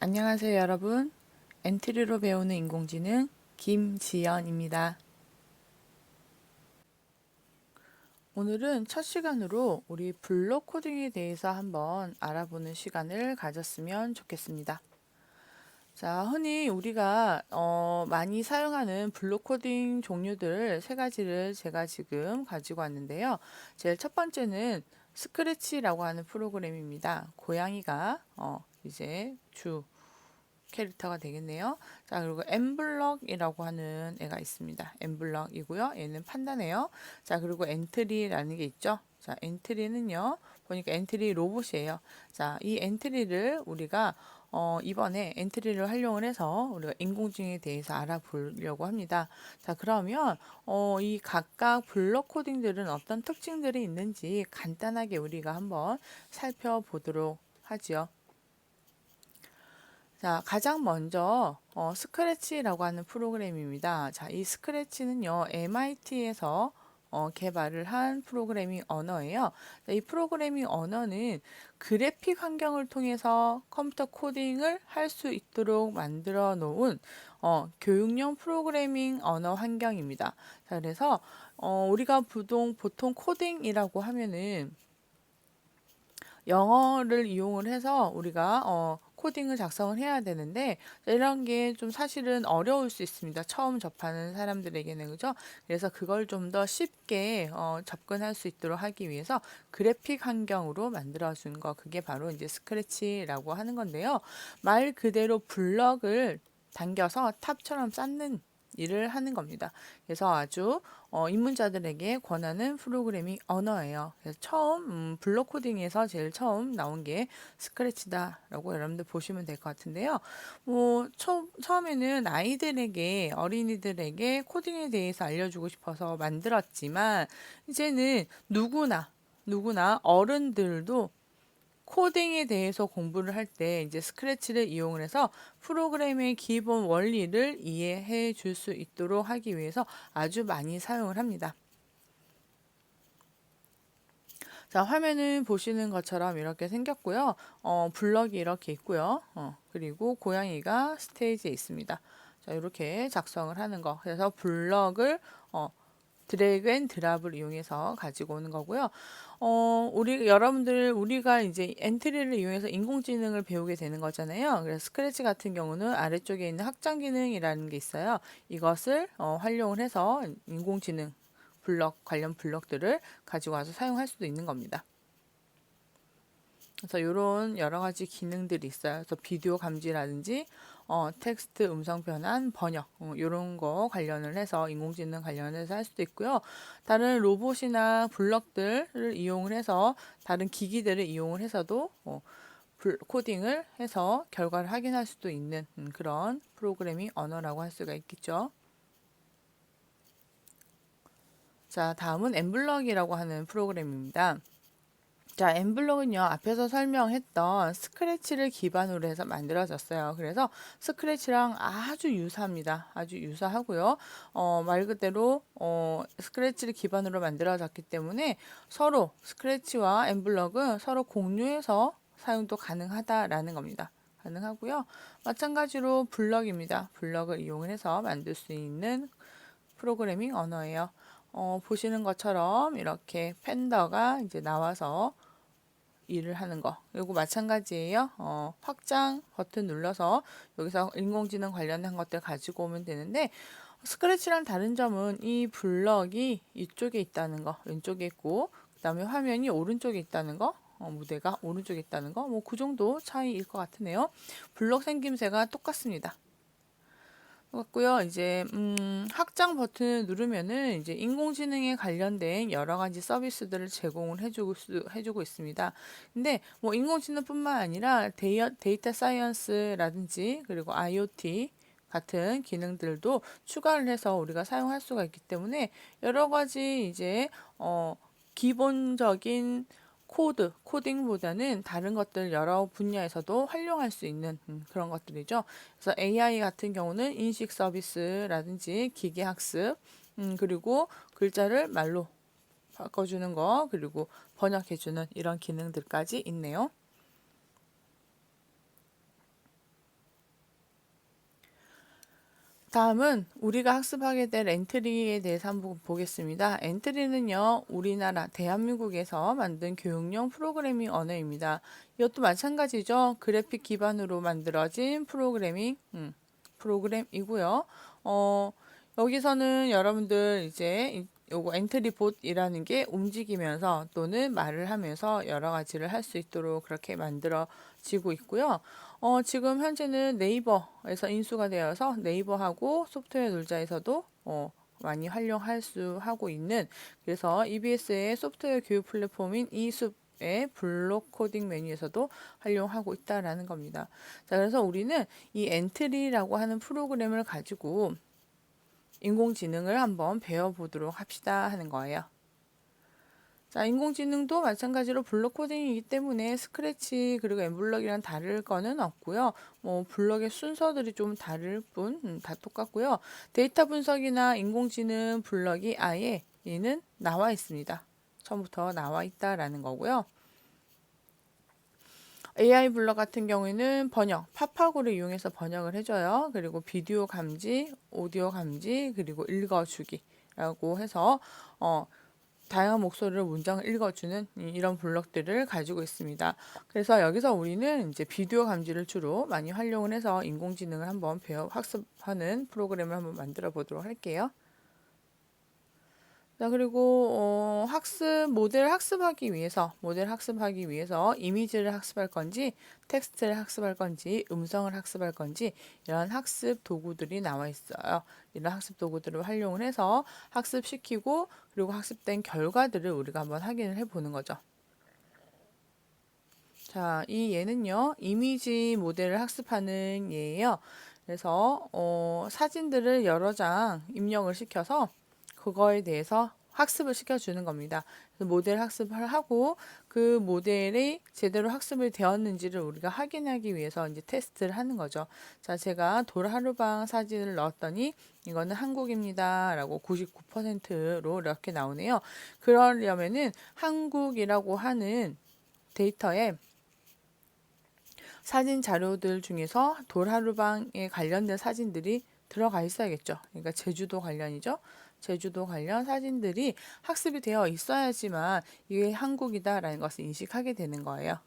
안녕하세요, 여러분. 엔트리로 배우는 인공지능 김지연입니다. 오늘은 첫 시간으로 우리 블록 코딩에 대해서 한번 알아보는 시간을 가졌으면 좋겠습니다. 자, 흔히 우리가 많이 사용하는 블록 코딩 종류들 세 가지를 제가 지금 가지고 왔는데요. 제일 첫 번째는 스크래치라고 하는 프로그램입니다. 고양이가 이제 주 캐릭터가 되겠네요. 자, 그리고 엠블럭이라고 하는 애가 있습니다. 엠블럭이고요. 얘는 판단해요. 자, 그리고 엔트리라는 게 있죠. 자, 엔트리는요. 보니까 엔트리 로봇이에요. 자, 이 엔트리를 우리가 이번에 엔트리를 활용을 해서 우리가 인공지능에 대해서 알아보려고 합니다. 자, 그러면 이 각각 블록 코딩들은 어떤 특징들이 있는지 간단하게 우리가 한번 살펴보도록 하지요. 자, 가장 먼저 스크래치라고 하는 프로그램입니다. 자, 이 스크래치는요, MIT에서 개발을 한 프로그래밍 언어예요. 자, 이 프로그래밍 언어는 그래픽 환경을 통해서 컴퓨터 코딩을 할 수 있도록 만들어 놓은 교육용 프로그래밍 언어 환경입니다. 자, 그래서 우리가 보통 코딩이라고 하면은 영어를 이용을 해서 우리가 코딩을 작성을 해야 되는데 이런 게 좀 사실은 어려울 수 있습니다. 처음 접하는 사람들에게는 그죠? 그래서 그걸 좀 더 쉽게 접근할 수 있도록 하기 위해서 그래픽 환경으로 만들어 준 거 그게 바로 이제 스크래치라고 하는 건데요. 말 그대로 블럭을 당겨서 탑처럼 쌓는 일을 하는 겁니다. 그래서 아주 입문자들에게 권하는 프로그래밍 언어예요. 그래서 처음 블록 코딩에서 제일 처음 나온 게 스크래치다라고 여러분들 보시면 될 것 같은데요. 뭐 처음에는 아이들에게 어린이들에게 코딩에 대해서 알려주고 싶어서 만들었지만 이제는 누구나 어른들도 코딩에 대해서 공부를 할 때 이제 스크래치를 이용을 해서 프로그램의 기본 원리를 이해해 줄 수 있도록 하기 위해서 아주 많이 사용을 합니다. 자, 화면을 보시는 것처럼 이렇게 생겼고요. 블럭이 이렇게 있고요. 그리고 고양이가 스테이지에 있습니다. 자, 이렇게 작성을 하는 거. 그래서 블럭을 드래그 앤 드랍을 이용해서 가지고 오는 거고요. 우리가 이제 엔트리를 이용해서 인공지능을 배우게 되는 거잖아요. 그래서 스크래치 같은 경우는 아래쪽에 있는 확장 기능이라는 게 있어요. 이것을 활용을 해서 인공지능 관련 블럭들을 가지고 와서 사용할 수도 있는 겁니다. 그래서 이런 여러 가지 기능들이 있어요. 그래서 비디오 감지라든지 텍스트 음성 변환, 번역 이런 거 관련을 해서 인공지능 관련해서 할 수도 있고요. 다른 로봇이나 블럭들을 이용을 해서 다른 기기들을 이용을 해서도 코딩을 해서 결과를 확인할 수도 있는 그런 프로그래밍 언어라고 할 수가 있겠죠. 자, 다음은 엠블럭이라고 하는 프로그램입니다. 자, 엠블록은요, 앞에서 설명했던 스크래치를 기반으로 해서 만들어졌어요. 그래서 스크래치랑 아주 유사합니다. 아주 유사하고요. 말 그대로, 스크래치를 기반으로 만들어졌기 때문에 서로 스크래치와 엠블록은 서로 공유해서 사용도 가능하다라는 겁니다. 가능하고요. 마찬가지로 블럭입니다. 블럭을 이용해서 만들 수 있는 프로그래밍 언어예요. 보시는 것처럼 이렇게 팬더가 이제 나와서 일을 하는 거. 이거 마찬가지예요. 확장 버튼 눌러서 여기서 인공지능 관련된 것들 가지고 오면 되는데 스크래치랑 다른 점은 이 블럭이 이쪽에 있다는 거, 왼쪽에 있고 그다음에 화면이 오른쪽에 있다는 거. 무대가 오른쪽에 있다는 거, 뭐 그 정도 차이일 것 같으네요. 블럭 생김새가 똑같습니다. 같고요. 이제 확장 버튼을 누르면은 이제 인공지능에 관련된 여러 가지 서비스들을 제공을 해주고 있습니다. 근데 뭐 인공지능뿐만 아니라 데이터 사이언스라든지 그리고 IoT 같은 기능들도 추가를 해서 우리가 사용할 수가 있기 때문에 여러 가지 이제 기본적인 코딩보다는 다른 것들 여러 분야에서도 활용할 수 있는 그런 것들이죠. 그래서 AI 같은 경우는 인식 서비스라든지 기계 학습, 그리고 글자를 말로 바꿔주는 거, 그리고 번역해주는 이런 기능들까지 있네요. 다음은 우리가 학습하게 될 엔트리에 대해서 한번 보겠습니다. 엔트리는요, 우리나라 대한민국에서 만든 교육용 프로그래밍 언어입니다. 이것도 마찬가지죠. 그래픽 기반으로 만들어진 프로그램이고요. 여기서는 여러분들 이제 요거 엔트리 봇이라는 게 움직이면서 또는 말을 하면서 여러 가지를 할 수 있도록 그렇게 만들어지고 있고요. 지금 현재는 네이버에서 인수가 되어서 네이버하고 소프트웨어 놀자에서도 많이 활용할 수 하고 있는, 그래서 EBS의 소프트웨어 교육 플랫폼인 이숲의 블록 코딩 메뉴에서도 활용하고 있다라는 겁니다. 자, 그래서 우리는 이 엔트리라고 하는 프로그램을 가지고 인공지능을 한번 배워보도록 합시다 하는 거예요. 자, 인공지능도 마찬가지로 블록 코딩이기 때문에 스크래치 그리고 엠블럭이랑 다를 거는 없고요. 블럭의 순서들이 좀 다를 뿐, 다 똑같고요. 데이터 분석이나 인공지능 블럭이 아예 얘는 나와 있습니다. 처음부터 나와 있다라는 거고요. AI 블럭 같은 경우에는 번역, 팝하고를 이용해서 번역을 해줘요. 그리고 비디오 감지, 오디오 감지, 그리고 읽어주기라고 해서 다양한 목소리로 문장을 읽어주는 이런 블럭들을 가지고 있습니다. 그래서 여기서 우리는 이제 비디오 감지를 주로 많이 활용을 해서 인공지능을 한번 학습하는 프로그램을 한번 만들어 보도록 할게요. 자, 그리고 모델 학습하기 위해서 이미지를 학습할 건지, 텍스트를 학습할 건지, 음성을 학습할 건지 이런 학습 도구들이 나와 있어요. 이런 학습 도구들을 활용을 해서 학습시키고 그리고 학습된 결과들을 우리가 한번 확인을 해보는 거죠. 자, 이 예는요, 이미지 모델을 학습하는 예예요. 그래서 사진들을 여러 장 입력을 시켜서 그거에 대해서 학습을 시켜주는 겁니다. 그래서 모델 학습을 하고 그 모델이 제대로 학습이 되었는지를 우리가 확인하기 위해서 이제 테스트를 하는 거죠. 자, 제가 돌하루방 사진을 넣었더니 이거는 한국입니다. 라고 99%로 이렇게 나오네요. 그러려면은 한국이라고 하는 데이터에 사진 자료들 중에서 돌하루방에 관련된 사진들이 들어가 있어야겠죠. 그러니까 제주도 관련이죠. 제주도 관련 사진들이 학습이 되어 있어야지만 이게 한국이다라는 것을 인식하게 되는 거예요.